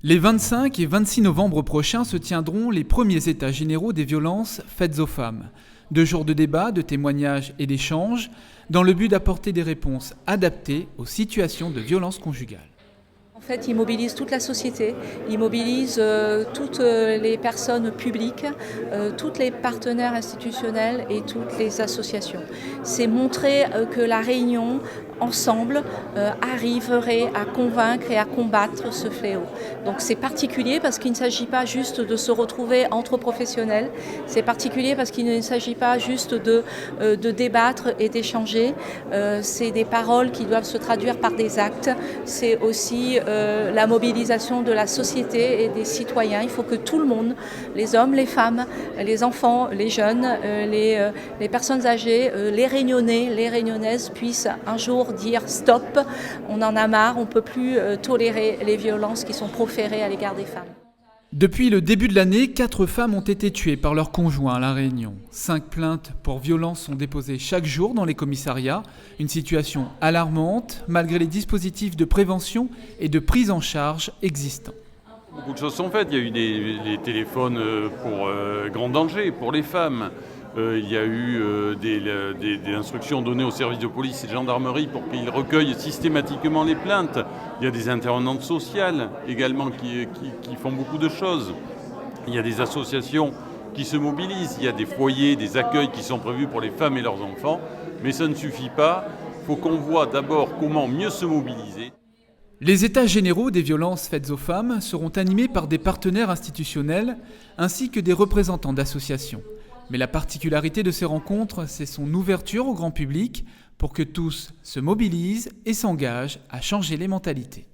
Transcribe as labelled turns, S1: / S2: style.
S1: Les 25 et 26 novembre prochains se tiendront les premiers états généraux des violences faites aux femmes. 2 jours de débats, de témoignages et d'échanges, dans le but d'apporter des réponses adaptées aux situations de violence conjugale.
S2: En fait, il mobilise toute la société, il mobilise toutes les personnes publiques, tous les partenaires institutionnels et toutes les associations. C'est montrer que la Réunion, ensemble, arriverait à convaincre et à combattre ce fléau. Donc c'est particulier parce qu'il ne s'agit pas juste de se retrouver entre professionnels, c'est particulier parce qu'il ne s'agit pas juste de débattre et d'échanger, c'est des paroles qui doivent se traduire par des actes, c'est aussi la mobilisation de la société et des citoyens. Il faut que tout le monde, les hommes, les femmes, les enfants, les jeunes, les personnes âgées, les Réunionnais, les Réunionnaises puissent un jour dire stop, on en a marre, on ne peut plus tolérer les violences qui sont proférées à l'égard des femmes.
S1: Depuis le début de l'année, 4 femmes ont été tuées par leur conjoint à La Réunion. 5 plaintes pour violences sont déposées chaque jour dans les commissariats. Une situation alarmante malgré les dispositifs de prévention et de prise en charge existants.
S3: Beaucoup de choses sont faites. Il y a eu des téléphones pour grand danger pour les femmes. Il y a eu des instructions données aux services de police et de gendarmerie pour qu'ils recueillent systématiquement les plaintes. Il y a des intervenantes sociales également qui font beaucoup de choses. Il y a des associations qui se mobilisent. Il y a des foyers, des accueils qui sont prévus pour les femmes et leurs enfants. Mais ça ne suffit pas. Il faut qu'on voit d'abord comment mieux se mobiliser.
S1: Les états généraux des violences faites aux femmes seront animés par des partenaires institutionnels ainsi que des représentants d'associations. Mais la particularité de ces rencontres, c'est son ouverture au grand public pour que tous se mobilisent et s'engagent à changer les mentalités.